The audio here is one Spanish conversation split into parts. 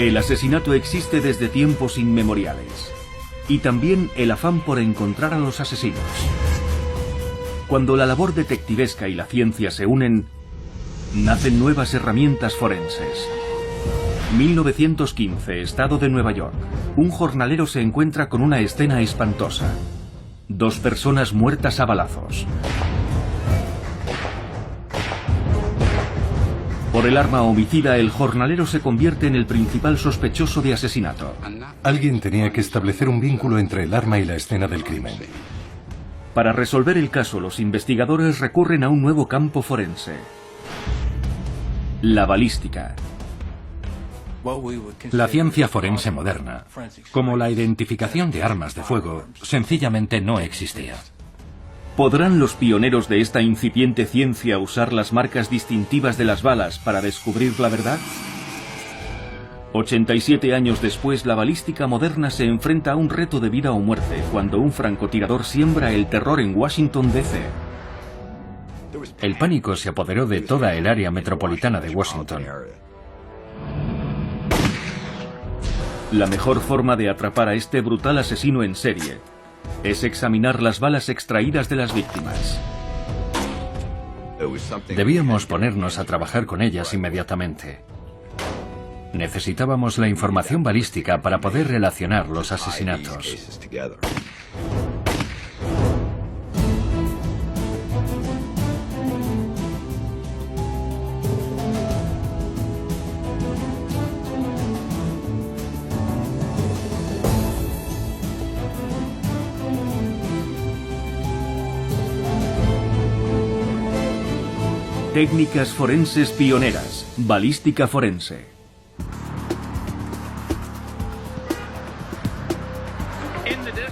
El asesinato existe desde tiempos inmemoriales. Y también el afán por encontrar a los asesinos. Cuando la labor detectivesca y la ciencia se unen, nacen nuevas herramientas forenses. 1915, estado de Nueva York. Un jornalero se encuentra con una escena espantosa. 2 personas muertas a balazos. Por el arma homicida, el jornalero se convierte en el principal sospechoso de asesinato. Alguien tenía que establecer un vínculo entre el arma y la escena del crimen. Para resolver el caso, los investigadores recurren a un nuevo campo forense: la balística. La ciencia forense moderna, como la identificación de armas de fuego, sencillamente no existía. ¿Podrán los pioneros de esta incipiente ciencia usar las marcas distintivas de las balas para descubrir la verdad? 87 años después, la balística moderna se enfrenta a un reto de vida o muerte cuando un francotirador siembra el terror en Washington, D.C. El pánico se apoderó de toda el área metropolitana de Washington. La mejor forma de atrapar a este brutal asesino en serie es examinar las balas extraídas de las víctimas. Debíamos ponernos a trabajar con ellas inmediatamente. Necesitábamos la información balística para poder relacionar los asesinatos. Técnicas forenses pioneras. Balística forense.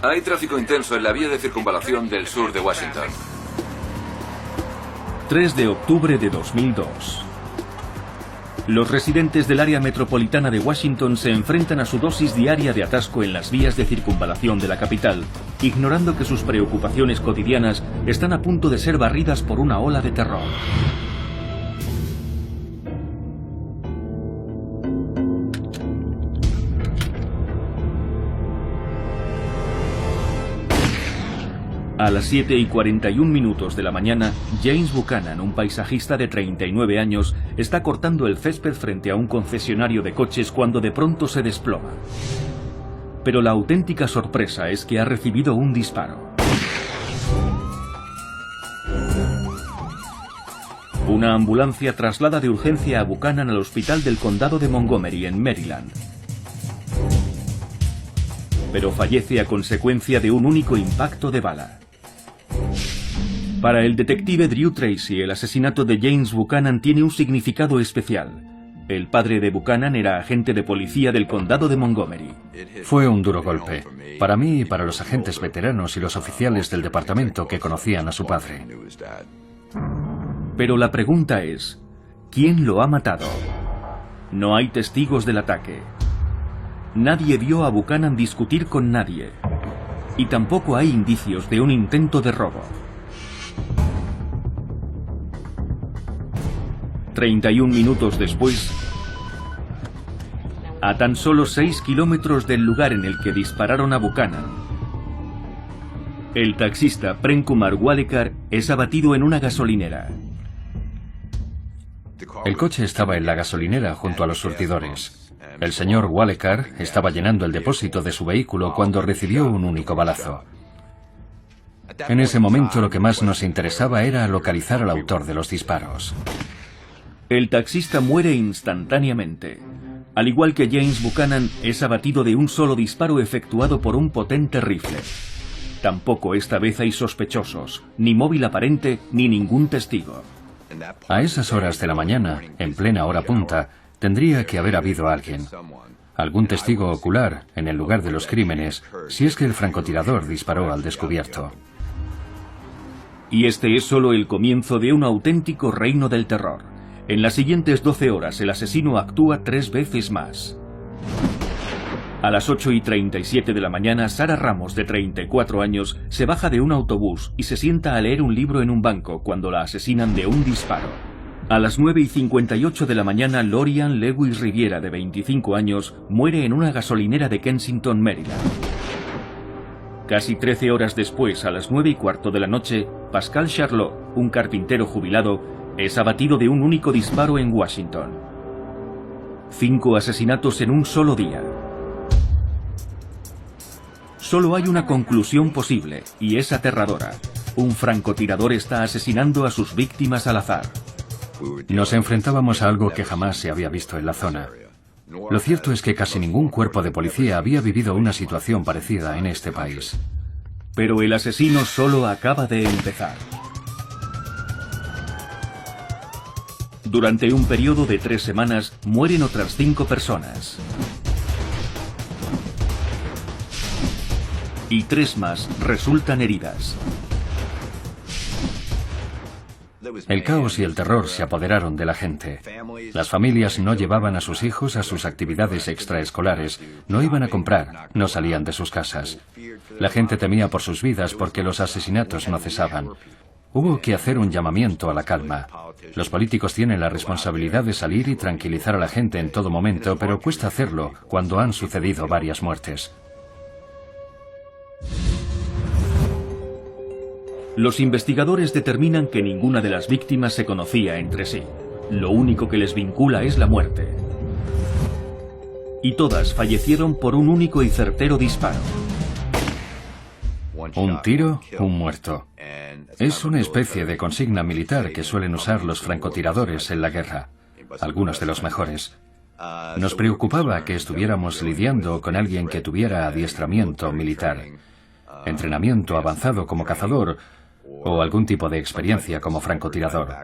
Hay tráfico intenso en la vía de circunvalación del sur de Washington. 3 de octubre de 2002. Los residentes del área metropolitana de Washington se enfrentan a su dosis diaria de atasco en las vías de circunvalación de la capital, ignorando que sus preocupaciones cotidianas están a punto de ser barridas por una ola de terror. A las 7:41 de la mañana, James Buchanan, un paisajista de 39 años, está cortando el césped frente a un concesionario de coches cuando de pronto se desploma. Pero la auténtica sorpresa es que ha recibido un disparo. Una ambulancia traslada de urgencia a Buchanan al hospital del condado de Montgomery, en Maryland. Pero fallece a consecuencia de un único impacto de bala. Para el detective Drew Tracy, el asesinato de James Buchanan tiene un significado especial. El padre de Buchanan era agente de policía del condado de Montgomery. Fue un duro golpe, para mí y para los agentes veteranos y los oficiales del departamento que conocían a su padre. Pero la pregunta es, ¿quién lo ha matado? No hay testigos del ataque. Nadie vio a Buchanan discutir con nadie. Y tampoco hay indicios de un intento de robo. 31 minutos después, a tan solo 6 kilómetros del lugar en el que dispararon a Buchanan, el taxista Prem Kumar Walekar es abatido en una gasolinera. El coche estaba en la gasolinera junto a los surtidores. El señor Walekar estaba llenando el depósito de su vehículo cuando recibió un único balazo. En ese momento lo que más nos interesaba era localizar al autor de los disparos. El taxista muere instantáneamente. Al igual que James Buchanan, es abatido de un solo disparo efectuado por un potente rifle. Tampoco esta vez hay sospechosos, ni móvil aparente, ni ningún testigo. A esas horas de la mañana, en plena hora punta, tendría que haber habido alguien. Algún testigo ocular en el lugar de los crímenes, si es que el francotirador disparó al descubierto. Y este es solo el comienzo de un auténtico reino del terror. En las siguientes 12 horas el asesino actúa 3 veces más. A las 8:37 de la mañana, Sara Ramos, de 34 años, se baja de un autobús y se sienta a leer un libro en un banco cuando la asesinan de un disparo. A las 9:58 de la mañana, Lorian Lewis Riviera, de 25 años, muere en una gasolinera de Kensington, Maryland. Casi 13 horas después, a las 9:15 de la noche, Pascal Charlot, un carpintero jubilado, es abatido de un único disparo en Washington. 5 asesinatos en un solo día. Solo hay una conclusión posible, y es aterradora. Un francotirador está asesinando a sus víctimas al azar. Nos enfrentábamos a algo que jamás se había visto en la zona. Lo cierto es que casi ningún cuerpo de policía había vivido una situación parecida en este país. Pero el asesino solo acaba de empezar. Durante un periodo de 3 semanas, mueren otras 5 personas. Y 3 más resultan heridas. El caos y el terror se apoderaron de la gente. Las familias no llevaban a sus hijos a sus actividades extraescolares, no iban a comprar, no salían de sus casas. La gente temía por sus vidas porque los asesinatos no cesaban. Hubo que hacer un llamamiento a la calma. Los políticos tienen la responsabilidad de salir y tranquilizar a la gente en todo momento, pero cuesta hacerlo cuando han sucedido varias muertes. Los investigadores determinan que ninguna de las víctimas se conocía entre sí. Lo único que les vincula es la muerte. Y todas fallecieron por un único y certero disparo. Un tiro, un muerto. Es una especie de consigna militar que suelen usar los francotiradores en la guerra, algunos de los mejores. Nos preocupaba que estuviéramos lidiando con alguien que tuviera adiestramiento militar, entrenamiento avanzado como cazador o algún tipo de experiencia como francotirador.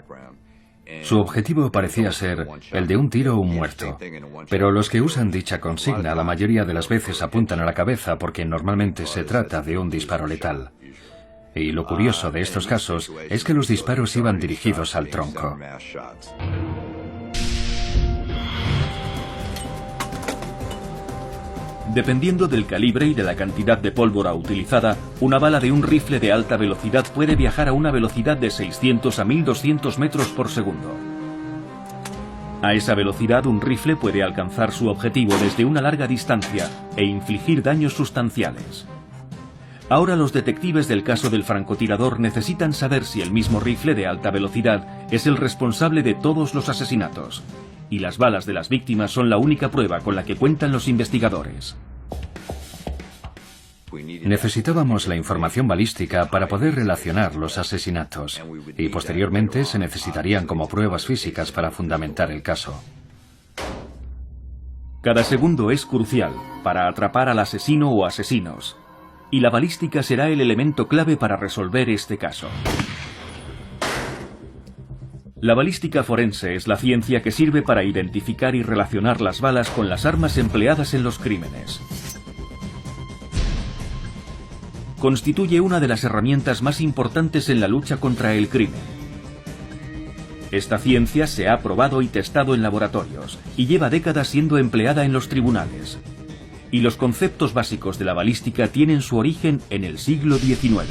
Su objetivo parecía ser el de un tiro o un muerto, pero los que usan dicha consigna la mayoría de las veces apuntan a la cabeza porque normalmente se trata de un disparo letal. Y lo curioso de estos casos es que los disparos iban dirigidos al tronco. Dependiendo del calibre y de la cantidad de pólvora utilizada, una bala de un rifle de alta velocidad puede viajar a una velocidad de 600 a 1200 metros por segundo. A esa velocidad, un rifle puede alcanzar su objetivo desde una larga distancia e infligir daños sustanciales. Ahora los detectives del caso del francotirador necesitan saber si el mismo rifle de alta velocidad es el responsable de todos los asesinatos. Y las balas de las víctimas son la única prueba con la que cuentan los investigadores. Necesitábamos la información balística para poder relacionar los asesinatos, y posteriormente se necesitarían como pruebas físicas para fundamentar el caso. Cada segundo es crucial para atrapar al asesino o asesinos, y la balística será el elemento clave para resolver este caso. La balística forense es la ciencia que sirve para identificar y relacionar las balas con las armas empleadas en los crímenes. Constituye una de las herramientas más importantes en la lucha contra el crimen. Esta ciencia se ha probado y testado en laboratorios y lleva décadas siendo empleada en los tribunales. Y los conceptos básicos de la balística tienen su origen en el siglo XIX.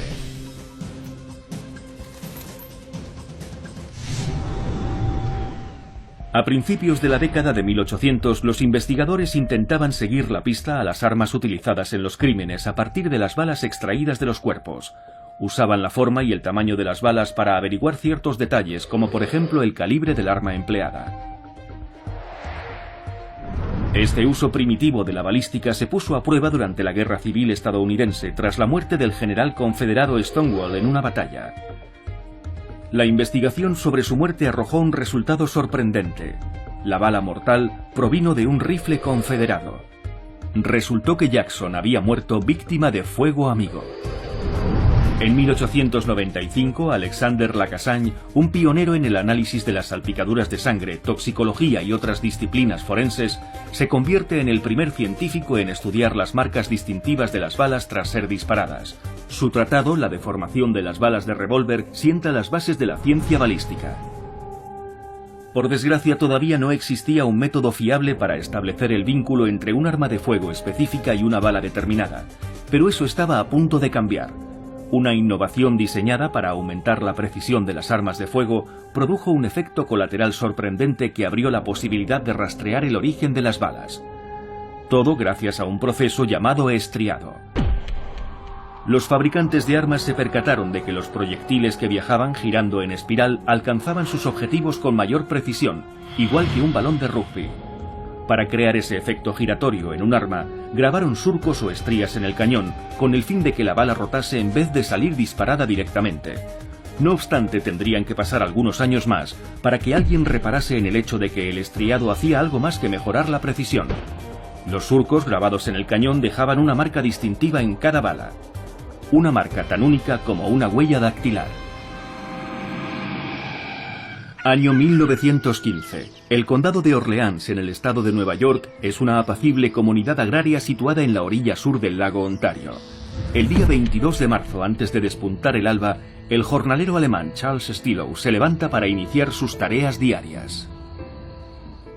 A principios de la década de 1800, los investigadores intentaban seguir la pista a las armas utilizadas en los crímenes a partir de las balas extraídas de los cuerpos. Usaban la forma y el tamaño de las balas para averiguar ciertos detalles, como por ejemplo el calibre del arma empleada. Este uso primitivo de la balística se puso a prueba durante la Guerra Civil estadounidense, tras la muerte del general confederado Stonewall en una batalla. La investigación sobre su muerte arrojó un resultado sorprendente. La bala mortal provino de un rifle confederado. Resultó que Jackson había muerto víctima de fuego amigo. En 1895, Alexander Lacassagne, un pionero en el análisis de las salpicaduras de sangre, toxicología y otras disciplinas forenses, se convierte en el primer científico en estudiar las marcas distintivas de las balas tras ser disparadas. Su tratado, La deformación de las balas de revólver, sienta las bases de la ciencia balística. Por desgracia, todavía no existía un método fiable para establecer el vínculo entre un arma de fuego específica y una bala determinada, pero eso estaba a punto de cambiar. Una innovación diseñada para aumentar la precisión de las armas de fuego produjo un efecto colateral sorprendente que abrió la posibilidad de rastrear el origen de las balas. Todo gracias a un proceso llamado estriado. Los fabricantes de armas se percataron de que los proyectiles que viajaban girando en espiral alcanzaban sus objetivos con mayor precisión, igual que un balón de rugby. Para crear ese efecto giratorio en un arma, grabaron surcos o estrías en el cañón, con el fin de que la bala rotase en vez de salir disparada directamente. No obstante, tendrían que pasar algunos años más para que alguien reparase en el hecho de que el estriado hacía algo más que mejorar la precisión. Los surcos grabados en el cañón dejaban una marca distintiva en cada bala. Una marca tan única como una huella dactilar. Año 1915. El condado de Orleans, en el estado de Nueva York, es una apacible comunidad agraria situada en la orilla sur del lago Ontario. El día 22 de marzo, antes de despuntar el alba, el jornalero alemán Charles Stillow se levanta para iniciar sus tareas diarias.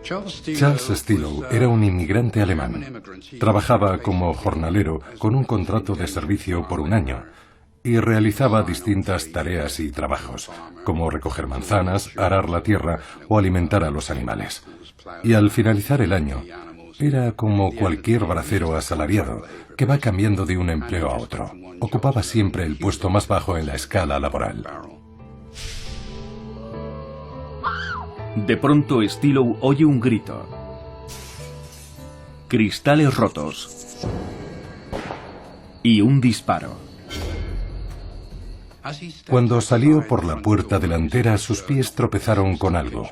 Charles Stillow era un inmigrante alemán. Trabajaba como jornalero con un contrato de servicio por un año y realizaba distintas tareas y trabajos, como recoger manzanas, arar la tierra o alimentar a los animales. Y al finalizar el año, era como cualquier bracero asalariado, que va cambiando de un empleo a otro. Ocupaba siempre el puesto más bajo en la escala laboral. De pronto Stillow oye un grito. Cristales rotos. Y un disparo. Cuando salió por la puerta delantera, sus pies tropezaron con algo.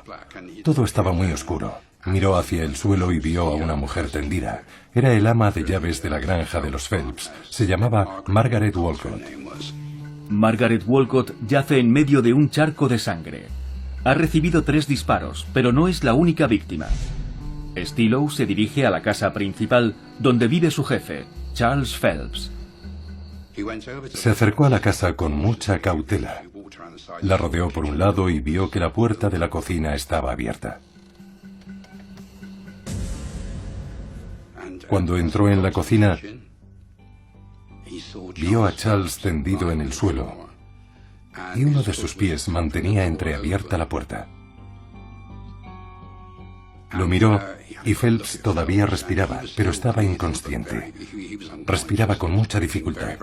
Todo estaba muy oscuro. Miró hacia el suelo y vio a una mujer tendida. Era el ama de llaves de la granja de los Phelps. Se llamaba Margaret Walcott. Margaret Walcott yace en medio de un charco de sangre. Ha recibido 3 disparos, pero no es la única víctima. Stillow se dirige a la casa principal, donde vive su jefe, Charles Phelps. Se acercó a la casa con mucha cautela. La rodeó por un lado y vio que la puerta de la cocina estaba abierta. Cuando entró en la cocina, vio a Charles tendido en el suelo y uno de sus pies mantenía entreabierta la puerta. Lo miró y Phelps todavía respiraba, pero estaba inconsciente. Respiraba con mucha dificultad.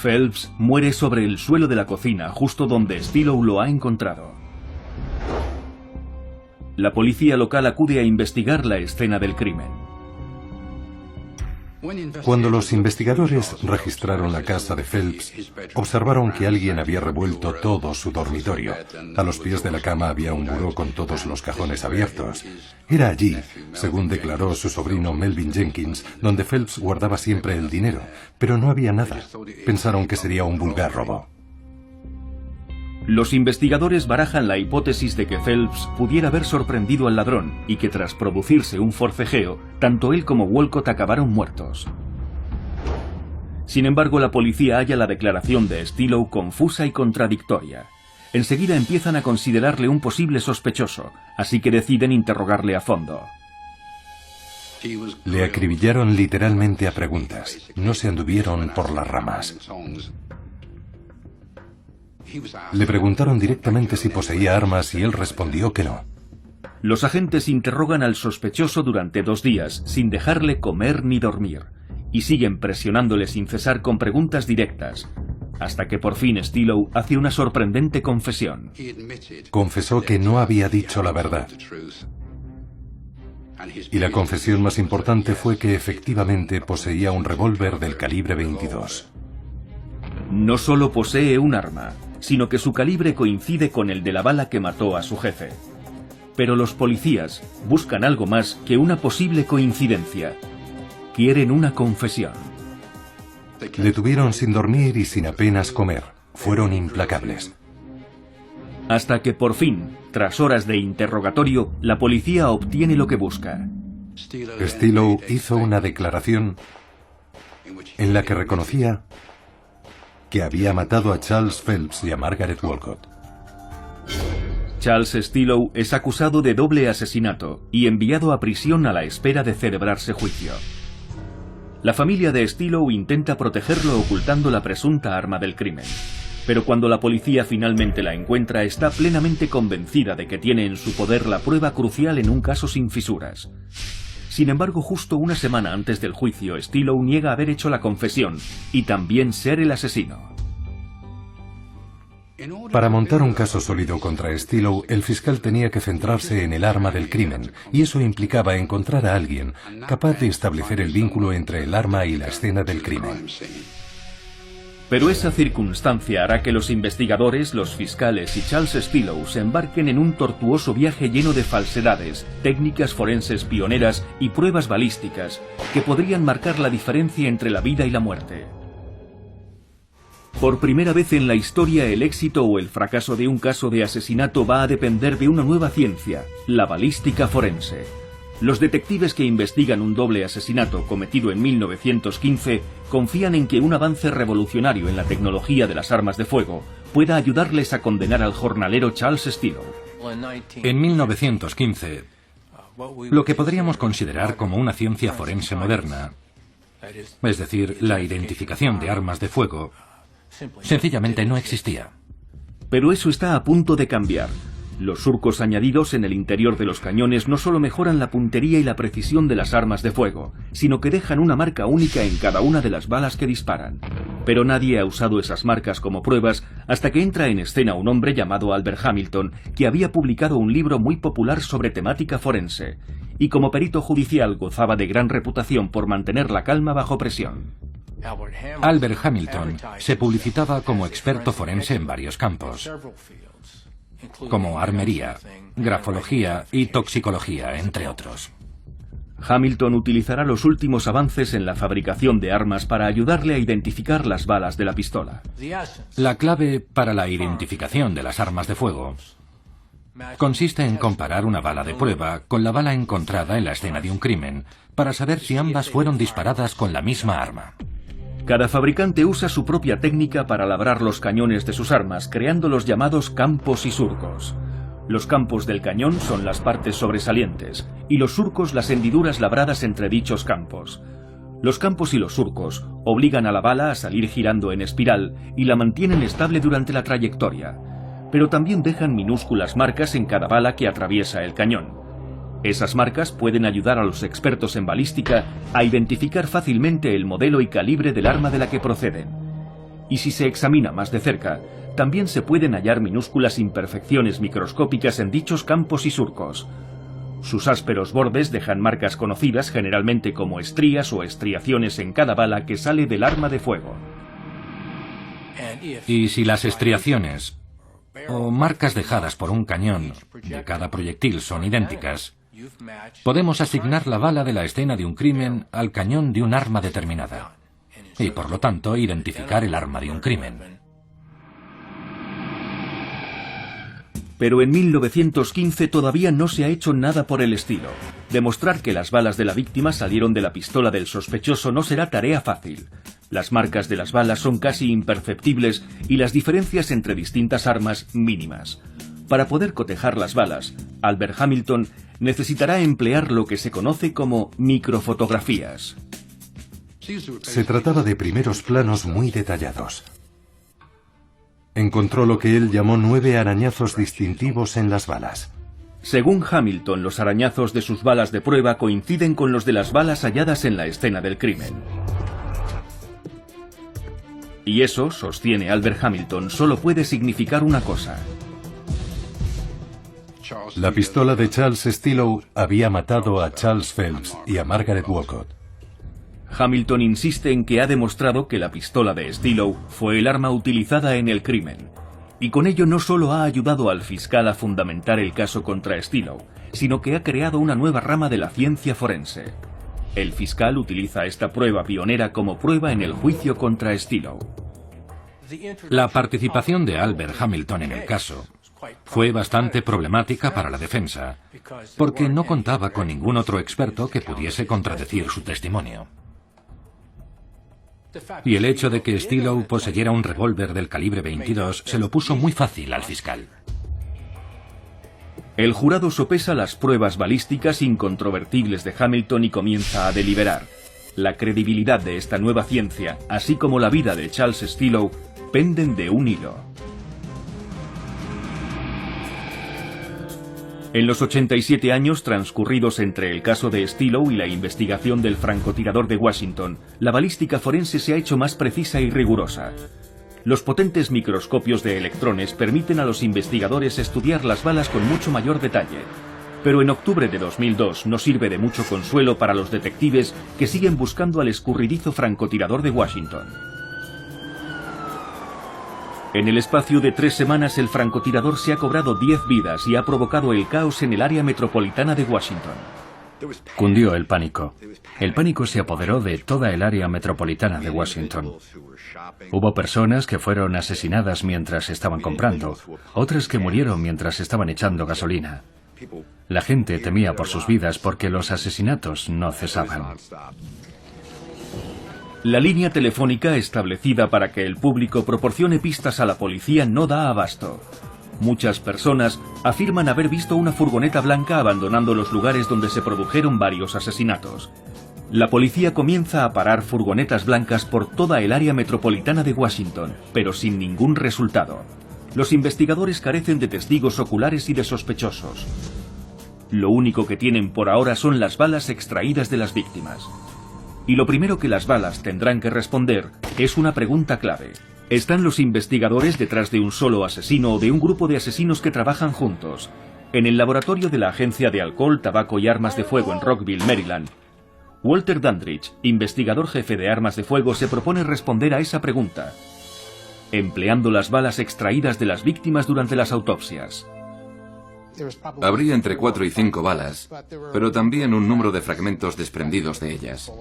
Phelps muere sobre el suelo de la cocina, justo donde Stillow lo ha encontrado. La policía local acude a investigar la escena del crimen. Cuando los investigadores registraron la casa de Phelps, observaron que alguien había revuelto todo su dormitorio. A los pies de la cama había un buró con todos los cajones abiertos. Era allí, según declaró su sobrino Melvin Jenkins, donde Phelps guardaba siempre el dinero, pero no había nada. Pensaron que sería un vulgar robo. Los investigadores barajan la hipótesis de que Phelps pudiera haber sorprendido al ladrón y que tras producirse un forcejeo, tanto él como Walcott acabaron muertos. Sin embargo, la policía halla la declaración de Stillow confusa y contradictoria. Enseguida empiezan a considerarle un posible sospechoso, así que deciden interrogarle a fondo. Le acribillaron literalmente a preguntas. No se anduvieron por las ramas. Le preguntaron directamente si poseía armas y él respondió que no. Los agentes interrogan al sospechoso durante 2 días, sin dejarle comer ni dormir, y siguen presionándole sin cesar con preguntas directas, hasta que por fin Stillow hace una sorprendente confesión. Confesó que no había dicho la verdad. Y la confesión más importante fue que efectivamente poseía un revólver del calibre 22. No solo posee un arma, sino que su calibre coincide con el de la bala que mató a su jefe. Pero los policías buscan algo más que una posible coincidencia. Quieren una confesión. Le tuvieron sin dormir y sin apenas comer. Fueron implacables. Hasta que por fin, tras horas de interrogatorio, la policía obtiene lo que busca. Stillow hizo una declaración en la que reconocía que había matado a Charles Phelps y a Margaret Walcott. Charles Stillow es acusado de doble asesinato y enviado a prisión a la espera de celebrarse juicio. La familia de Stilow intenta protegerlo ocultando la presunta arma del crimen. Pero cuando la policía finalmente la encuentra, está plenamente convencida de que tiene en su poder la prueba crucial en un caso sin fisuras. Sin embargo, justo una semana antes del juicio, Stilow niega haber hecho la confesión y también ser el asesino. Para montar un caso sólido contra Stilow, el fiscal tenía que centrarse en el arma del crimen, y eso implicaba encontrar a alguien capaz de establecer el vínculo entre el arma y la escena del crimen. Pero esa circunstancia hará que los investigadores, los fiscales y Charles Stilow se embarquen en un tortuoso viaje lleno de falsedades, técnicas forenses pioneras y pruebas balísticas que podrían marcar la diferencia entre la vida y la muerte. Por primera vez en la historia, el éxito o el fracaso de un caso de asesinato va a depender de una nueva ciencia, la balística forense. Los detectives que investigan un doble asesinato cometido en 1915 confían en que un avance revolucionario en la tecnología de las armas de fuego pueda ayudarles a condenar al jornalero Charles Stilow. En 1915, lo que podríamos considerar como una ciencia forense moderna, es decir, la identificación de armas de fuego, sencillamente no existía. Pero eso está a punto de cambiar. Los surcos añadidos en el interior de los cañones no solo mejoran la puntería y la precisión de las armas de fuego, sino que dejan una marca única en cada una de las balas que disparan. Pero nadie ha usado esas marcas como pruebas hasta que entra en escena un hombre llamado Albert Hamilton, que había publicado un libro muy popular sobre temática forense, y como perito judicial gozaba de gran reputación por mantener la calma bajo presión. Albert Hamilton se publicitaba como experto forense en varios campos, como armería, grafología y toxicología, entre otros. Hamilton utilizará los últimos avances en la fabricación de armas para ayudarle a identificar las balas de la pistola. La clave para la identificación de las armas de fuego consiste en comparar una bala de prueba con la bala encontrada en la escena de un crimen para saber si ambas fueron disparadas con la misma arma. Cada fabricante usa su propia técnica para labrar los cañones de sus armas, creando los llamados campos y surcos. Los campos del cañón son las partes sobresalientes, y los surcos las hendiduras labradas entre dichos campos. Los campos y los surcos obligan a la bala a salir girando en espiral y la mantienen estable durante la trayectoria, pero también dejan minúsculas marcas en cada bala que atraviesa el cañón. Esas marcas pueden ayudar a los expertos en balística a identificar fácilmente el modelo y calibre del arma de la que proceden. Y si se examina más de cerca, también se pueden hallar minúsculas imperfecciones microscópicas en dichos campos y surcos. Sus ásperos bordes dejan marcas conocidas generalmente como estrías o estriaciones en cada bala que sale del arma de fuego. Y si las estriaciones o marcas dejadas por un cañón de cada proyectil son idénticas, podemos asignar la bala de la escena de un crimen al cañón de un arma determinada y, por lo tanto, identificar el arma de un crimen. Pero en 1915 todavía no se ha hecho nada por el estilo. Demostrar que las balas de la víctima salieron de la pistola del sospechoso no será tarea fácil. Las marcas de las balas son casi imperceptibles y las diferencias entre distintas armas mínimas. Para poder cotejar las balas, Albert Hamilton necesitará emplear lo que se conoce como microfotografías. Se trataba de primeros planos muy detallados. Encontró lo que él llamó 9 arañazos distintivos en las balas. Según Hamilton, los arañazos de sus balas de prueba coinciden con los de las balas halladas en la escena del crimen. Y eso, sostiene Albert Hamilton, solo puede significar una cosa. La pistola de Charles Stilow había matado a Charles Phelps y a Margaret Walcott. Hamilton insiste en que ha demostrado que la pistola de Stilow fue el arma utilizada en el crimen. Y con ello no solo ha ayudado al fiscal a fundamentar el caso contra Stilow, sino que ha creado una nueva rama de la ciencia forense. El fiscal utiliza esta prueba pionera como prueba en el juicio contra Stilow. La participación de Albert Hamilton en el caso fue bastante problemática para la defensa, porque no contaba con ningún otro experto que pudiese contradecir su testimonio. Y el hecho de que Stilow poseyera un revólver del calibre 22 se lo puso muy fácil al fiscal. El jurado sopesa las pruebas balísticas incontrovertibles de Hamilton y comienza a deliberar. La credibilidad de esta nueva ciencia, así como la vida de Charles Stillow, penden de un hilo. En los 87 años transcurridos entre el caso de Stillow y la investigación del francotirador de Washington, la balística forense se ha hecho más precisa y rigurosa. Los potentes microscopios de electrones permiten a los investigadores estudiar las balas con mucho mayor detalle. Pero en octubre de 2002 no sirve de mucho consuelo para los detectives que siguen buscando al escurridizo francotirador de Washington. En el espacio de 3 semanas el francotirador se ha cobrado 10 vidas y ha provocado el caos en el área metropolitana de Washington. Cundió el pánico. El pánico se apoderó de toda el área metropolitana de Washington. Hubo personas que fueron asesinadas mientras estaban comprando, otras que murieron mientras estaban echando gasolina. La gente temía por sus vidas porque los asesinatos no cesaban. La línea telefónica establecida para que el público proporcione pistas a la policía no da abasto. Muchas personas afirman haber visto una furgoneta blanca abandonando los lugares donde se produjeron varios asesinatos. La policía comienza a parar furgonetas blancas por toda el área metropolitana de Washington, pero sin ningún resultado. Los investigadores carecen de testigos oculares y de sospechosos. Lo único que tienen por ahora son las balas extraídas de las víctimas. Y lo primero que las balas tendrán que responder es una pregunta clave. ¿Están los investigadores detrás de un solo asesino o de un grupo de asesinos que trabajan juntos? En el laboratorio de la Agencia de Alcohol, Tabaco y Armas de Fuego en Rockville, Maryland, Walter Dandridge, investigador jefe de armas de fuego, se propone responder a esa pregunta, empleando las balas extraídas de las víctimas durante las autopsias. Habría entre 4 y 5 balas, pero también un número de fragmentos desprendidos de ellas.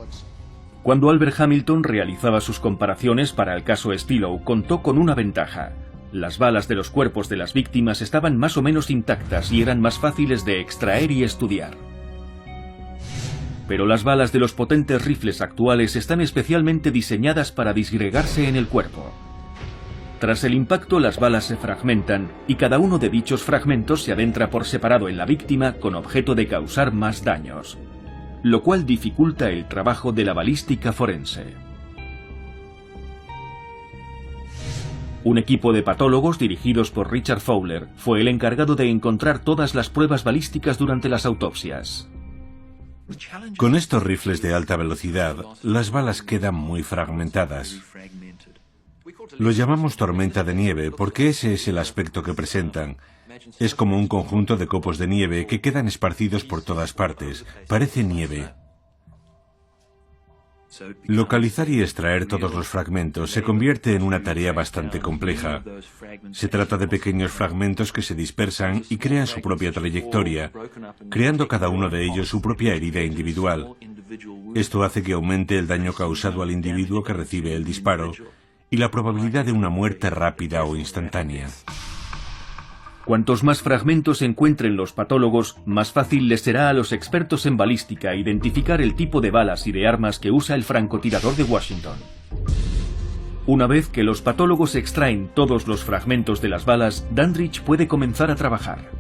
Cuando Albert Hamilton realizaba sus comparaciones para el caso Stillow, contó con una ventaja. Las balas de los cuerpos de las víctimas estaban más o menos intactas y eran más fáciles de extraer y estudiar. Pero las balas de los potentes rifles actuales están especialmente diseñadas para disgregarse en el cuerpo. Tras el impacto, las balas se fragmentan y cada uno de dichos fragmentos se adentra por separado en la víctima con objeto de causar más daños, lo cual dificulta el trabajo de la balística forense. Un equipo de patólogos dirigidos por Richard Fowler fue el encargado de encontrar todas las pruebas balísticas durante las autopsias. Con estos rifles de alta velocidad, las balas quedan muy fragmentadas. Lo llamamos tormenta de nieve porque ese es el aspecto que presentan. Es como un conjunto de copos de nieve que quedan esparcidos por todas partes. Parece nieve. Localizar y extraer todos los fragmentos se convierte en una tarea bastante compleja. Se trata de pequeños fragmentos que se dispersan y crean su propia trayectoria, creando cada uno de ellos su propia herida individual. Esto hace que aumente el daño causado al individuo que recibe el disparo y la probabilidad de una muerte rápida o instantánea. Cuantos más fragmentos encuentren los patólogos, más fácil les será a los expertos en balística identificar el tipo de balas y de armas que usa el francotirador de Washington. Una vez que los patólogos extraen todos los fragmentos de las balas, Dandridge puede comenzar a trabajar.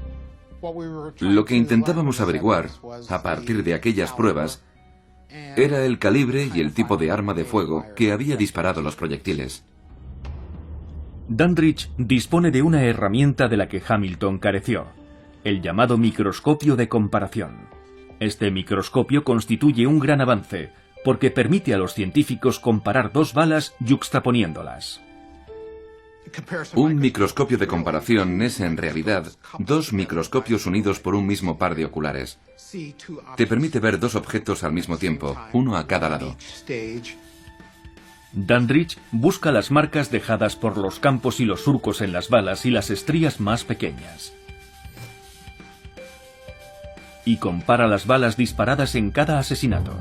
Lo que intentábamos averiguar, a partir de aquellas pruebas, era el calibre y el tipo de arma de fuego que había disparado los proyectiles. Dandridge dispone de una herramienta de la que Hamilton careció, el llamado microscopio de comparación. Este microscopio constituye un gran avance, porque permite a los científicos comparar dos balas yuxtaponiéndolas. Un microscopio de comparación es en realidad dos microscopios unidos por un mismo par de oculares. Te permite ver dos objetos al mismo tiempo, uno a cada lado. Dandridge busca las marcas dejadas por los campos y los surcos en las balas y las estrías más pequeñas. Y compara las balas disparadas en cada asesinato.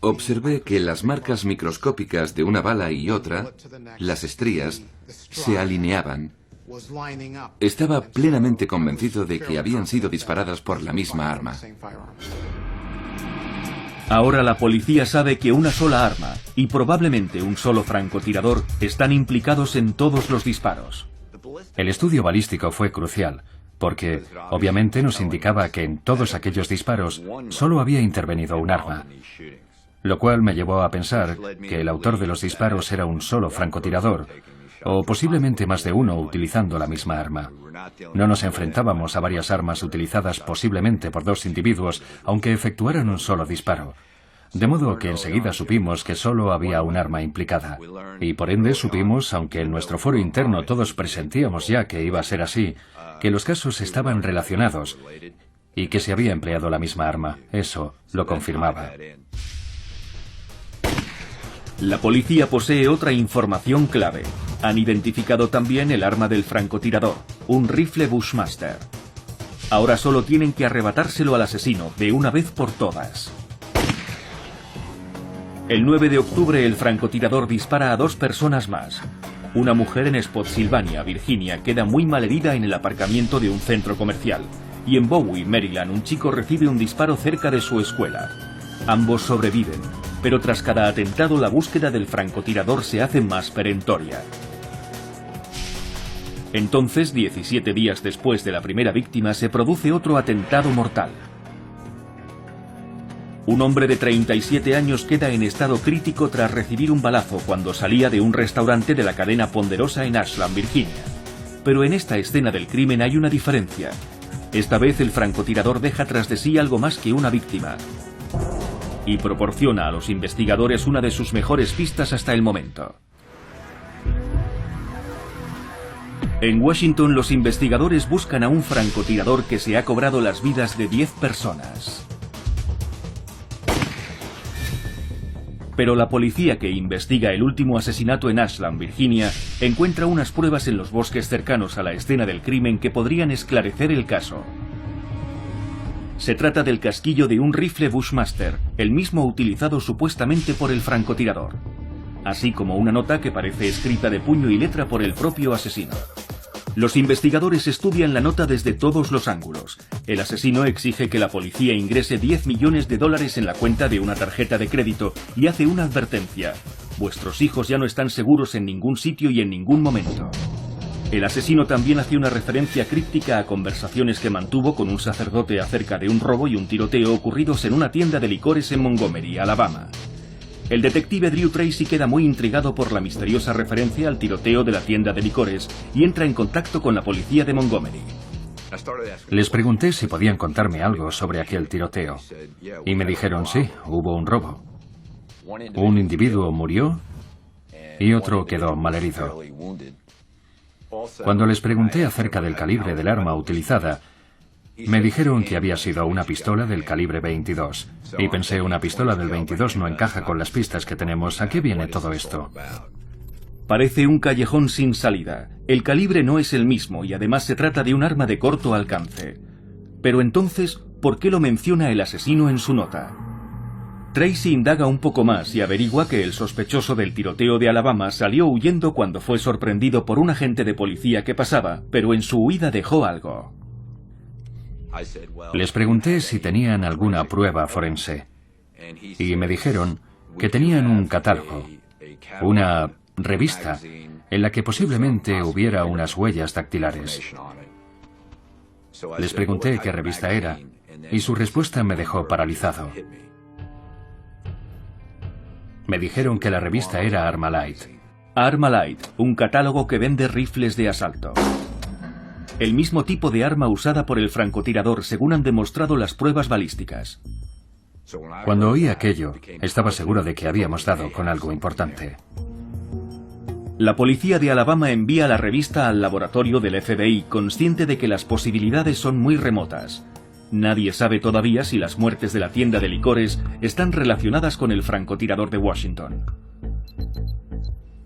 Observé que las marcas microscópicas de una bala y otra, las estrías, se alineaban. Estaba plenamente convencido de que habían sido disparadas por la misma arma. Ahora la policía sabe que una sola arma y probablemente un solo francotirador están implicados en todos los disparos. El estudio balístico fue crucial. porque obviamente nos indicaba que en todos aquellos disparos solo había intervenido un arma, lo cual me llevó a pensar que el autor de los disparos era un solo francotirador, o posiblemente más de uno utilizando la misma arma. No nos enfrentábamos a varias armas utilizadas posiblemente por dos individuos, aunque efectuaran un solo disparo. De modo que enseguida supimos que solo había un arma implicada. Y por ende supimos, aunque en nuestro foro interno todos presentíamos ya que iba a ser así, que los casos estaban relacionados y que se había empleado la misma arma. Eso lo confirmaba. La policía posee otra información clave. Han identificado también el arma del francotirador, un rifle Bushmaster. Ahora solo tienen que arrebatárselo al asesino de una vez por todas. El 9 de octubre el francotirador dispara a 2 personas más. Una mujer en Spotsylvania, Virginia, queda muy malherida en el aparcamiento de un centro comercial. Y en Bowie, Maryland, un chico recibe un disparo cerca de su escuela. Ambos sobreviven, pero tras cada atentado la búsqueda del francotirador se hace más perentoria. Entonces, 17 días después de la primera víctima, se produce otro atentado mortal. Un hombre de 37 años queda en estado crítico tras recibir un balazo cuando salía de un restaurante de la cadena Ponderosa en Ashland, Virginia. Pero en esta escena del crimen hay una diferencia. Esta vez el francotirador deja tras de sí algo más que una víctima. Y proporciona a los investigadores una de sus mejores pistas hasta el momento. En Washington, los investigadores buscan a un francotirador que se ha cobrado las vidas de 10 personas. Pero la policía que investiga el último asesinato en Ashland, Virginia, encuentra unas pruebas en los bosques cercanos a la escena del crimen que podrían esclarecer el caso. Se trata del casquillo de un rifle Bushmaster, el mismo utilizado supuestamente por el francotirador, así como una nota que parece escrita de puño y letra por el propio asesino. Los investigadores estudian la nota desde todos los ángulos. El asesino exige que la policía ingrese $10 millones en la cuenta de una tarjeta de crédito y hace una advertencia: vuestros hijos ya no están seguros en ningún sitio y en ningún momento. El asesino también hace una referencia críptica a conversaciones que mantuvo con un sacerdote acerca de un robo y un tiroteo ocurridos en una tienda de licores en Montgomery, Alabama. El detective Drew Tracy queda muy intrigado por la misteriosa referencia al tiroteo de la tienda de licores y entra en contacto con la policía de Montgomery. Les pregunté si podían contarme algo sobre aquel tiroteo y me dijeron sí, hubo un robo. Un individuo murió y otro quedó malherido. Cuando les pregunté acerca del calibre del arma utilizada, me dijeron que había sido una pistola del calibre 22. Y pensé, una pistola del 22 no encaja con las pistas que tenemos. ¿A qué viene todo esto? Parece un callejón sin salida. El calibre no es el mismo y además se trata de un arma de corto alcance. Pero entonces, ¿por qué lo menciona el asesino en su nota? Tracy indaga un poco más y averigua que el sospechoso del tiroteo de Alabama salió huyendo cuando fue sorprendido por un agente de policía que pasaba, pero en su huida dejó algo. Les pregunté si tenían alguna prueba forense y me dijeron que tenían un catálogo, una revista en la que posiblemente hubiera unas huellas dactilares. Les pregunté qué revista era y su respuesta me dejó paralizado. Me dijeron que la revista era Armalite. Armalite, un catálogo que vende rifles de asalto. El mismo tipo de arma usada por el francotirador, según han demostrado las pruebas balísticas. Cuando oí aquello, estaba seguro de que habíamos dado con algo importante. La policía de Alabama envía la revista al laboratorio del FBI, consciente de que las posibilidades son muy remotas. Nadie sabe todavía si las muertes de la tienda de licores están relacionadas con el francotirador de Washington.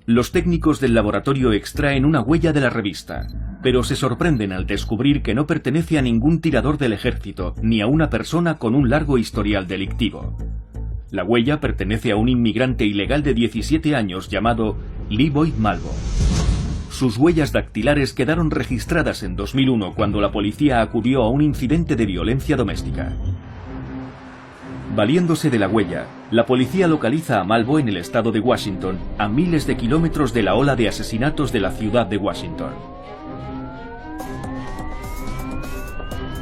Los técnicos del laboratorio extraen una huella de la revista, pero se sorprenden al descubrir que no pertenece a ningún tirador del ejército, ni a una persona con un largo historial delictivo. La huella pertenece a un inmigrante ilegal de 17 años llamado Lee Boyd Malvo. Sus huellas dactilares quedaron registradas en 2001 cuando la policía acudió a un incidente de violencia doméstica. Valiéndose de la huella, la policía localiza a Malvo en el estado de Washington, a miles de kilómetros de la ola de asesinatos de la ciudad de Washington.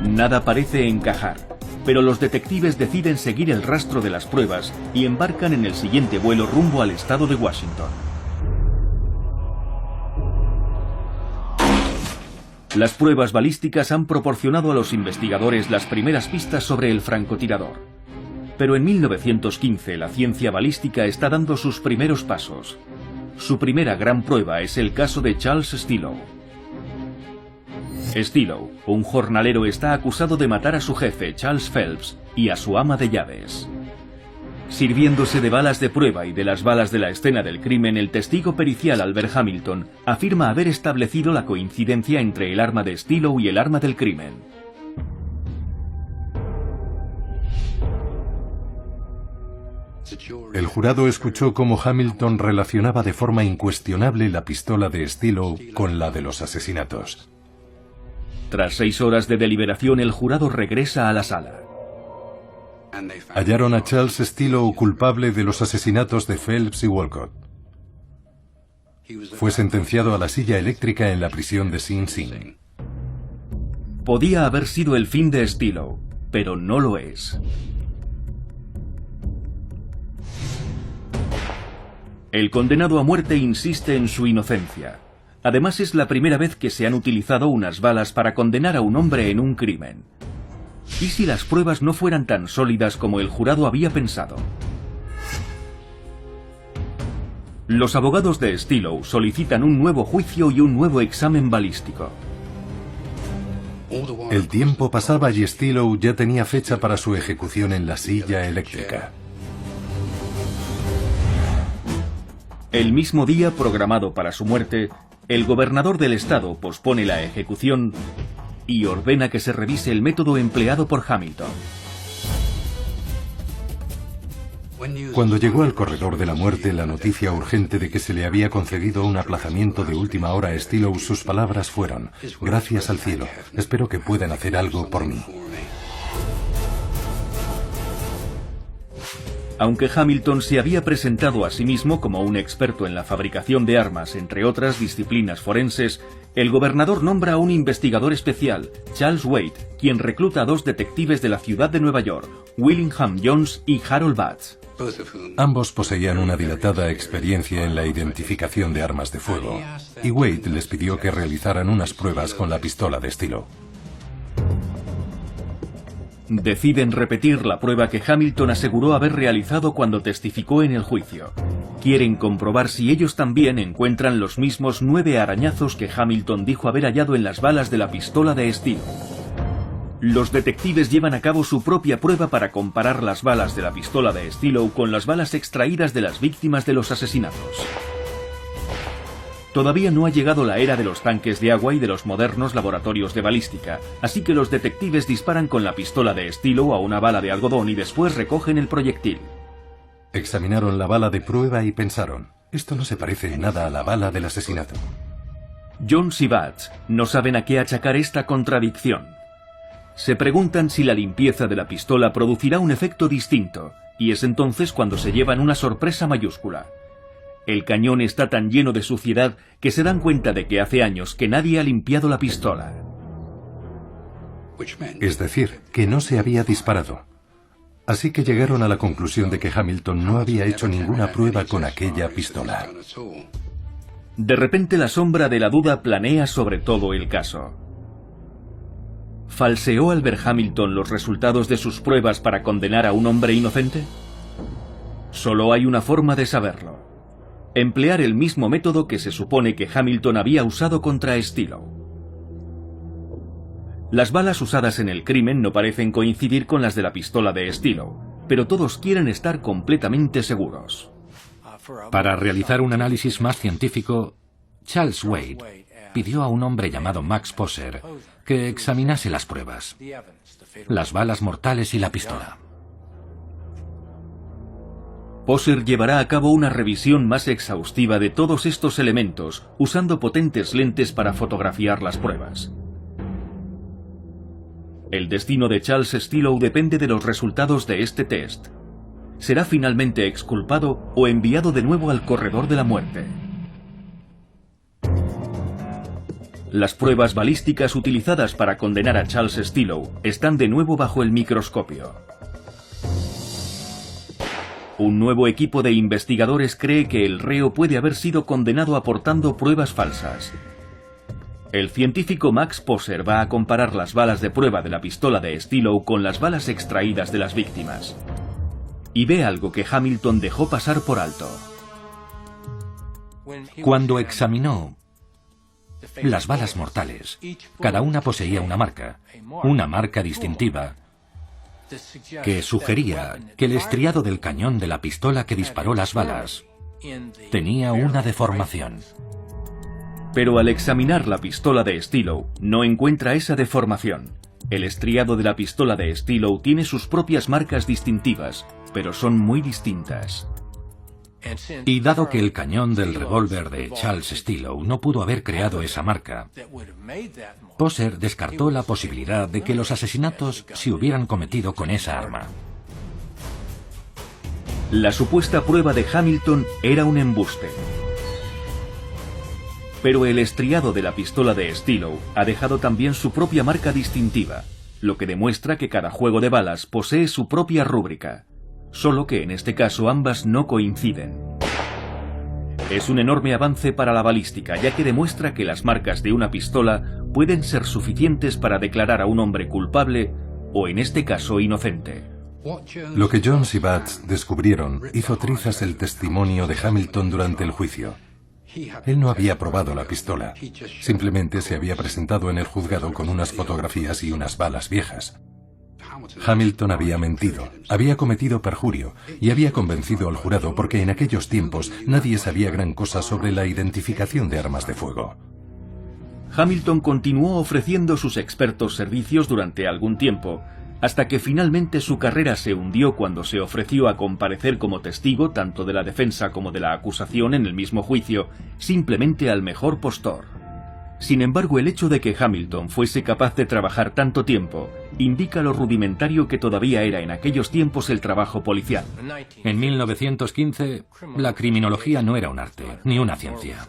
Nada parece encajar, pero los detectives deciden seguir el rastro de las pruebas y embarcan en el siguiente vuelo rumbo al estado de Washington. Las pruebas balísticas han proporcionado a los investigadores las primeras pistas sobre el francotirador. Pero en 1915 la ciencia balística está dando sus primeros pasos. Su primera gran prueba es el caso de Charles Stillow. Stillow, un jornalero, está acusado de matar a su jefe, Charles Phelps, y a su ama de llaves. Sirviéndose de balas de prueba y de las balas de la escena del crimen, el testigo pericial Albert Hamilton afirma haber establecido la coincidencia entre el arma de Stillow y el arma del crimen. El jurado escuchó cómo Hamilton relacionaba de forma incuestionable la pistola de Stillow con la de los asesinatos. Tras 6 horas de deliberación, el jurado regresa a la sala. Hallaron a Charles Stillow culpable de los asesinatos de Phelps y Walcott. Fue sentenciado a la silla eléctrica en la prisión de Sing Sing. Podía haber sido el fin de Stillow, pero no lo es. El condenado a muerte insiste en su inocencia. Además, es la primera vez que se han utilizado unas balas para condenar a un hombre en un crimen. ¿Y si las pruebas no fueran tan sólidas como el jurado había pensado? Los abogados de Stillow solicitan un nuevo juicio y un nuevo examen balístico. El tiempo pasaba y Stillow ya tenía fecha para su ejecución en la silla eléctrica. El mismo día programado para su muerte, el gobernador del estado pospone la ejecución y ordena que se revise el método empleado por Hamilton. Cuando llegó al corredor de la muerte la noticia urgente de que se le había concedido un aplazamiento de última hora a Stillow, sus palabras fueron: «Gracias al cielo, espero que puedan hacer algo por mí». Aunque Hamilton se había presentado a sí mismo como un experto en la fabricación de armas, entre otras disciplinas forenses, el gobernador nombra a un investigador especial, Charles Wade, quien recluta a 2 detectives de la ciudad de Nueva York, Willingham Jones y Harold Batts. Ambos poseían una dilatada experiencia en la identificación de armas de fuego, y Wade les pidió que realizaran unas pruebas con la pistola de Stillow. Deciden repetir la prueba que Hamilton aseguró haber realizado cuando testificó en el juicio. Quieren comprobar si ellos también encuentran los mismos 9 arañazos que Hamilton dijo haber hallado en las balas de la pistola de Stillow. Los detectives llevan a cabo su propia prueba para comparar las balas de la pistola de Stillow con las balas extraídas de las víctimas de los asesinatos. Todavía no ha llegado la era de los tanques de agua y de los modernos laboratorios de balística, así que los detectives disparan con la pistola de Stillow a una bala de algodón y después recogen el proyectil. Examinaron la bala de prueba y pensaron: esto no se parece en nada a la bala del asesinato. Jones y Batts no saben a qué achacar esta contradicción. Se preguntan si la limpieza de la pistola producirá un efecto distinto, y es entonces cuando se llevan una sorpresa mayúscula. El cañón está tan lleno de suciedad que se dan cuenta de que hace años que nadie ha limpiado la pistola. Es decir, que no se había disparado. Así que llegaron a la conclusión de que Hamilton no había hecho ninguna prueba con aquella pistola. De repente la sombra de la duda planea sobre todo el caso. ¿Falseó Albert Hamilton los resultados de sus pruebas para condenar a un hombre inocente? Solo hay una forma de saberlo: emplear el mismo método que se supone que Hamilton había usado contra Stillow. Las balas usadas en el crimen no parecen coincidir con las de la pistola de Stillow, pero todos quieren estar completamente seguros. Para realizar un análisis más científico, Charles Wade pidió a un hombre llamado Max Poser que examinase las pruebas, las balas mortales y la pistola. Poser llevará a cabo una revisión más exhaustiva de todos estos elementos, usando potentes lentes para fotografiar las pruebas. El destino de Charles Stillow depende de los resultados de este test. ¿Será finalmente exculpado o enviado de nuevo al corredor de la muerte? Las pruebas balísticas utilizadas para condenar a Charles Stillow están de nuevo bajo el microscopio. Un nuevo equipo de investigadores cree que el reo puede haber sido condenado aportando pruebas falsas. El científico Max Poser va a comparar las balas de prueba de la pistola de Stillow con las balas extraídas de las víctimas. Y ve algo que Hamilton dejó pasar por alto. Cuando examinó las balas mortales, cada una poseía una marca distintiva, que sugería que el estriado del cañón de la pistola que disparó las balas tenía una deformación. Pero al examinar la pistola de Stillow, no encuentra esa deformación. El estriado de la pistola de Stillow tiene sus propias marcas distintivas, pero son muy distintas. Y dado que el cañón del revólver de Charles Stillow no pudo haber creado esa marca, Poser descartó la posibilidad de que los asesinatos se hubieran cometido con esa arma. La supuesta prueba de Hamilton era un embuste. Pero el estriado de la pistola de Stillow ha dejado también su propia marca distintiva, lo que demuestra que cada juego de balas posee su propia rúbrica. Solo que en este caso ambas no coinciden. Es un enorme avance para la balística, ya que demuestra que las marcas de una pistola pueden ser suficientes para declarar a un hombre culpable o, en este caso, inocente. Lo que Jones y Batts descubrieron hizo trizas el testimonio de Hamilton durante el juicio. Él no había probado la pistola, simplemente se había presentado en el juzgado con unas fotografías y unas balas viejas. Hamilton había mentido, había cometido perjurio y había convencido al jurado porque en aquellos tiempos nadie sabía gran cosa sobre la identificación de armas de fuego. Hamilton continuó ofreciendo sus expertos servicios durante algún tiempo, hasta que finalmente su carrera se hundió cuando se ofreció a comparecer como testigo tanto de la defensa como de la acusación en el mismo juicio, simplemente al mejor postor. Sin embargo, el hecho de que Hamilton fuese capaz de trabajar tanto tiempo indica lo rudimentario que todavía era en aquellos tiempos el trabajo policial. En 1915, la criminología no era un arte, ni una ciencia.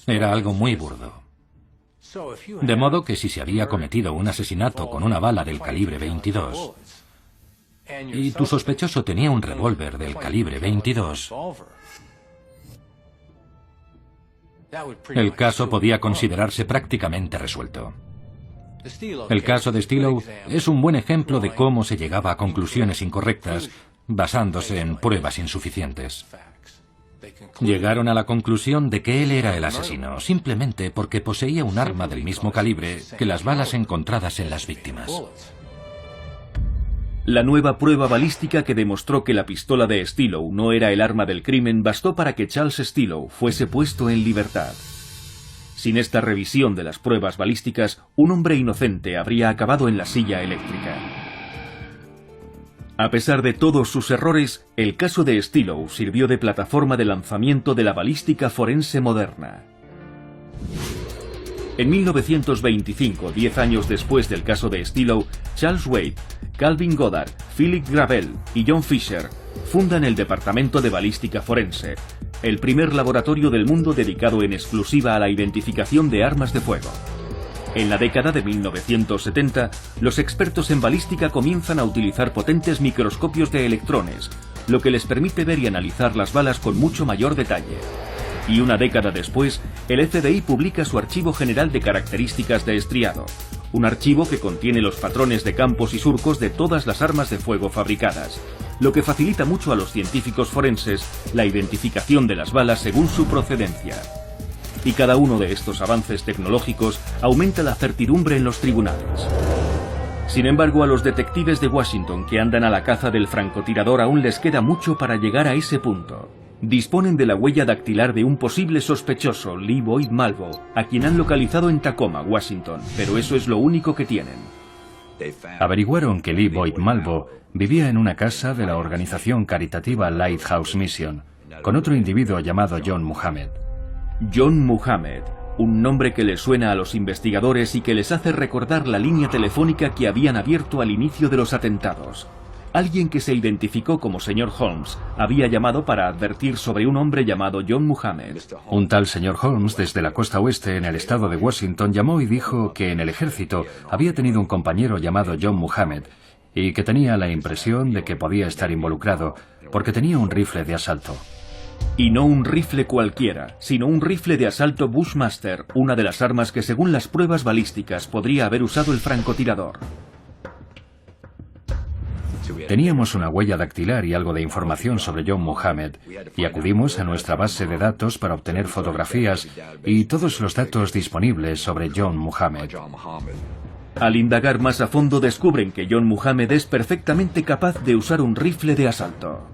Era algo muy burdo. De modo que si se había cometido un asesinato con una bala del calibre 22 y tu sospechoso tenía un revólver del calibre 22, el caso podía considerarse prácticamente resuelto. El caso de Stillow es un buen ejemplo de cómo se llegaba a conclusiones incorrectas basándose en pruebas insuficientes. Llegaron a la conclusión de que él era el asesino, simplemente porque poseía un arma del mismo calibre que las balas encontradas en las víctimas. La nueva prueba balística que demostró que la pistola de Stillow no era el arma del crimen bastó para que Charles Stillow fuese puesto en libertad. Sin esta revisión de las pruebas balísticas, un hombre inocente habría acabado en la silla eléctrica. A pesar de todos sus errores, el caso de Stillow sirvió de plataforma de lanzamiento de la balística forense moderna. En 1925, 10 años después del caso de Stillow, Charles Wade, Calvin Goddard, Philip Gravel y John Fisher fundan el Departamento de Balística Forense, el primer laboratorio del mundo dedicado en exclusiva a la identificación de armas de fuego. En la década de 1970, los expertos en balística comienzan a utilizar potentes microscopios de electrones, lo que les permite ver y analizar las balas con mucho mayor detalle. Y una década después, el FBI publica su Archivo General de Características de Estriado, un archivo que contiene los patrones de campos y surcos de todas las armas de fuego fabricadas, lo que facilita mucho a los científicos forenses la identificación de las balas según su procedencia. Y cada uno de estos avances tecnológicos aumenta la certidumbre en los tribunales. Sin embargo, a los detectives de Washington que andan a la caza del francotirador aún les queda mucho para llegar a ese punto. Disponen de la huella dactilar de un posible sospechoso, Lee Boyd Malvo, a quien han localizado en Tacoma, Washington, pero eso es lo único que tienen. Averiguaron que Lee Boyd Malvo vivía en una casa de la organización caritativa Lighthouse Mission, con otro individuo llamado John Muhammad. John Muhammad, un nombre que les suena a los investigadores y que les hace recordar la línea telefónica que habían abierto al inicio de los atentados. alguien que se identificó como señor Holmes había llamado para advertir sobre un hombre llamado John Muhammad. Un tal señor Holmes, desde la costa oeste en el estado de Washington, llamó y dijo que en el ejército había tenido un compañero llamado John Muhammad y que tenía la impresión de que podía estar involucrado porque tenía un rifle de asalto. Y no un rifle cualquiera, sino un rifle de asalto Bushmaster, una de las armas que según las pruebas balísticas podría haber usado el francotirador. Teníamos una huella dactilar y algo de información sobre John Muhammad, y acudimos a nuestra base de datos para obtener fotografías y todos los datos disponibles sobre John Muhammad. Al indagar más a fondo descubren que John Muhammad es perfectamente capaz de usar un rifle de asalto.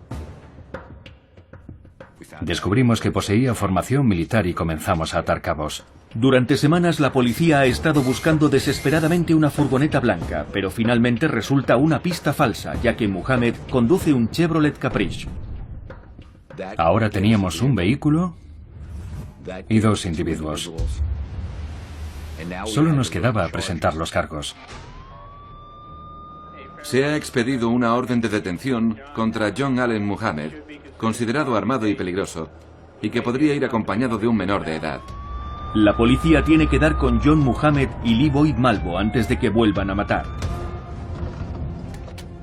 Descubrimos que poseía formación militar y comenzamos a atar cabos. Durante semanas la policía ha estado buscando desesperadamente una furgoneta blanca, pero finalmente resulta una pista falsa, ya que Muhammad conduce un Chevrolet Caprice. Ahora teníamos un vehículo y 2 individuos. Solo nos quedaba presentar los cargos. Se ha expedido una orden de detención contra John Allen Muhammad, considerado armado y peligroso, y que podría ir acompañado de un menor de edad. La policía tiene que dar con John Muhammad y Lee Boyd Malvo antes de que vuelvan a matar.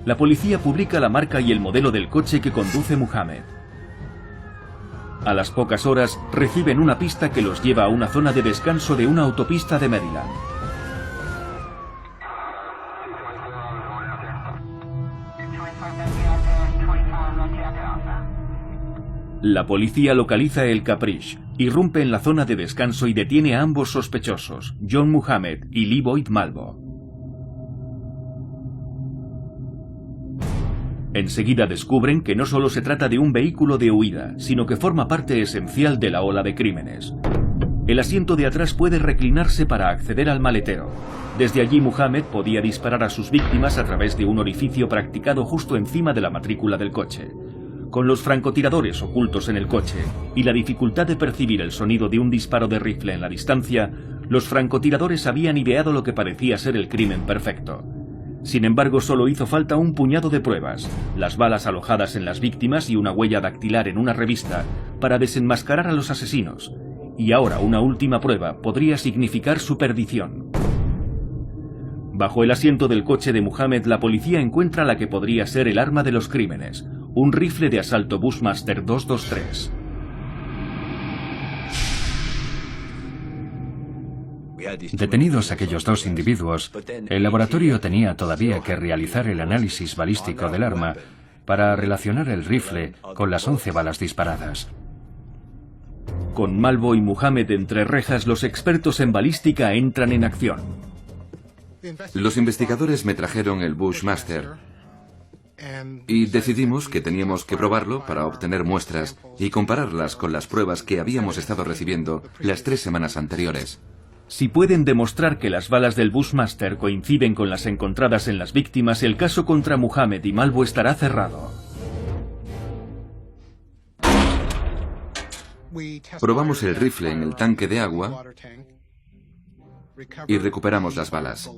La policía publica la marca y el modelo del coche que conduce Muhammad. A las pocas horas reciben una pista que los lleva a una zona de descanso de una autopista de Maryland. La policía localiza el Caprice, irrumpe en la zona de descanso y detiene a ambos sospechosos, John Muhammad y Lee Boyd Malvo. Enseguida descubren que no solo se trata de un vehículo de huida, sino que forma parte esencial de la ola de crímenes. El asiento de atrás puede reclinarse para acceder al maletero. Desde allí Muhammad podía disparar a sus víctimas a través de un orificio practicado justo encima de la matrícula del coche. Con los francotiradores ocultos en el coche y la dificultad de percibir el sonido de un disparo de rifle en la distancia, los francotiradores habían ideado lo que parecía ser el crimen perfecto. Sin embargo, solo hizo falta un puñado de pruebas, las balas alojadas en las víctimas y una huella dactilar en una revista, para desenmascarar a los asesinos. Y ahora una última prueba podría significar su perdición. Bajo el asiento del coche de Muhammad, la policía encuentra la que podría ser el arma de los crímenes, un rifle de asalto Bushmaster 223. Detenidos aquellos 2 individuos, el laboratorio tenía todavía que realizar el análisis balístico del arma para relacionar el rifle con las 11 balas disparadas. Con Malvo y Muhammad entre rejas, los expertos en balística entran en acción. Los investigadores me trajeron el Bushmaster y decidimos que teníamos que probarlo para obtener muestras y compararlas con las pruebas que habíamos estado recibiendo las 3 semanas anteriores. Si pueden demostrar que las balas del Bushmaster coinciden con las encontradas en las víctimas, el caso contra Muhammad y Malvo estará cerrado. Probamos el rifle en el tanque de agua y recuperamos las balas.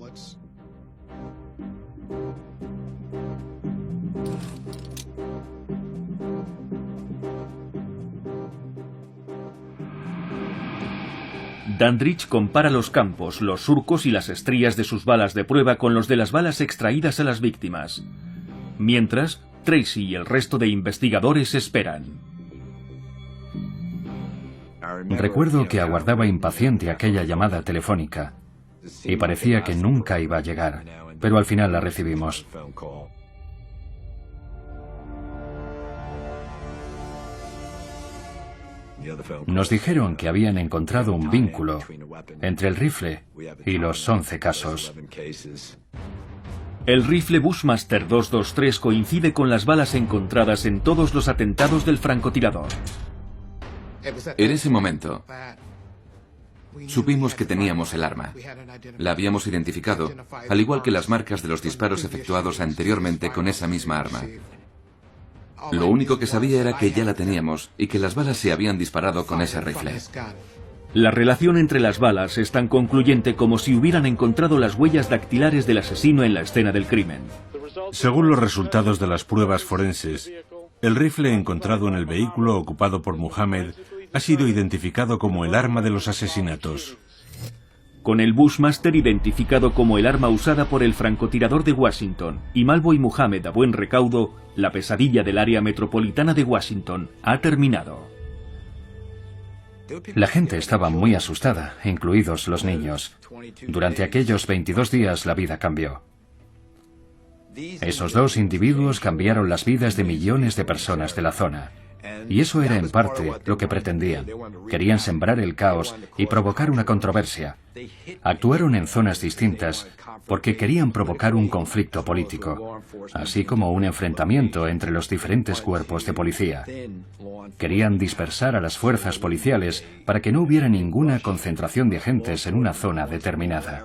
Dandridge compara los campos, los surcos y las estrías de sus balas de prueba con los de las balas extraídas a las víctimas. Mientras, Tracy y el resto de investigadores esperan. Recuerdo que aguardaba impaciente aquella llamada telefónica y parecía que nunca iba a llegar, pero al final la recibimos. Nos dijeron que habían encontrado un vínculo entre el rifle y los 11 casos. El rifle Bushmaster 223 coincide con las balas encontradas en todos los atentados del francotirador. En ese momento, supimos que teníamos el arma. La habíamos identificado, al igual que las marcas de los disparos efectuados anteriormente con esa misma arma. Lo único que sabía era que ya la teníamos y que las balas se habían disparado con ese rifle. La relación entre las balas es tan concluyente como si hubieran encontrado las huellas dactilares del asesino en la escena del crimen. Según los resultados de las pruebas forenses, el rifle encontrado en el vehículo ocupado por Muhammad ha sido identificado como el arma de los asesinatos. Con el Bushmaster identificado como el arma usada por el francotirador de Washington y Malvo y Muhammad a buen recaudo, la pesadilla del área metropolitana de Washington ha terminado. La gente estaba muy asustada, incluidos los niños. Durante aquellos 22 días la vida cambió. Esos dos individuos cambiaron las vidas de millones de personas de la zona. Y eso era en parte lo que pretendían. Querían sembrar el caos y provocar una controversia. Actuaron en zonas distintas porque querían provocar un conflicto político, así como un enfrentamiento entre los diferentes cuerpos de policía. Querían dispersar a las fuerzas policiales para que no hubiera ninguna concentración de agentes en una zona determinada.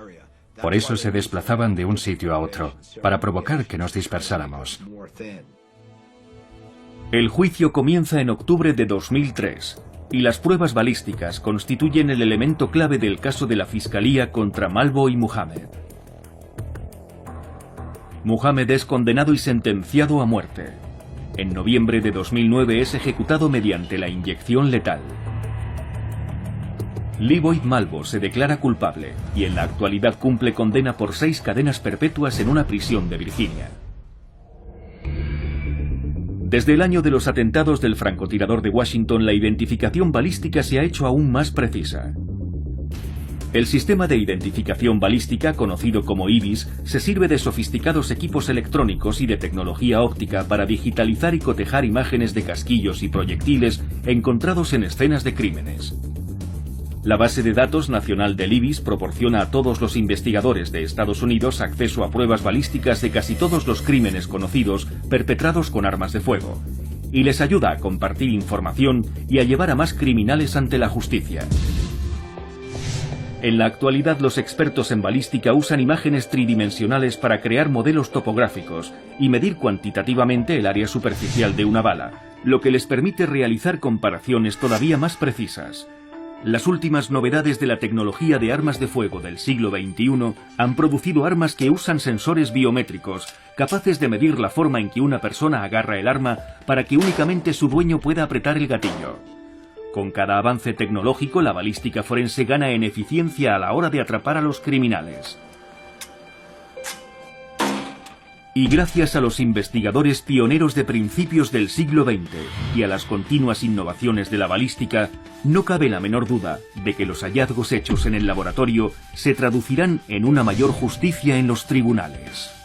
Por eso se desplazaban de un sitio a otro, para provocar que nos dispersáramos. El juicio comienza en octubre de 2003 y las pruebas balísticas constituyen el elemento clave del caso de la Fiscalía contra Malvo y Muhammad. Muhammad es condenado y sentenciado a muerte. En noviembre de 2009 es ejecutado mediante la inyección letal. Leroy Malvo se declara culpable y en la actualidad cumple condena por 6 cadenas perpetuas en una prisión de Virginia. Desde el año de los atentados del francotirador de Washington, la identificación balística se ha hecho aún más precisa. El sistema de identificación balística, conocido como IBIS, se sirve de sofisticados equipos electrónicos y de tecnología óptica para digitalizar y cotejar imágenes de casquillos y proyectiles encontrados en escenas de crímenes. La base de datos nacional del IBIS proporciona a todos los investigadores de Estados Unidos acceso a pruebas balísticas de casi todos los crímenes conocidos perpetrados con armas de fuego, y les ayuda a compartir información y a llevar a más criminales ante la justicia. En la actualidad, los expertos en balística usan imágenes tridimensionales para crear modelos topográficos y medir cuantitativamente el área superficial de una bala, lo que les permite realizar comparaciones todavía más precisas. Las últimas novedades de la tecnología de armas de fuego del siglo XXI han producido armas que usan sensores biométricos, capaces de medir la forma en que una persona agarra el arma para que únicamente su dueño pueda apretar el gatillo. Con cada avance tecnológico, la balística forense gana en eficiencia a la hora de atrapar a los criminales. Y gracias a los investigadores pioneros de principios del siglo XX y a las continuas innovaciones de la balística, no cabe la menor duda de que los hallazgos hechos en el laboratorio se traducirán en una mayor justicia en los tribunales.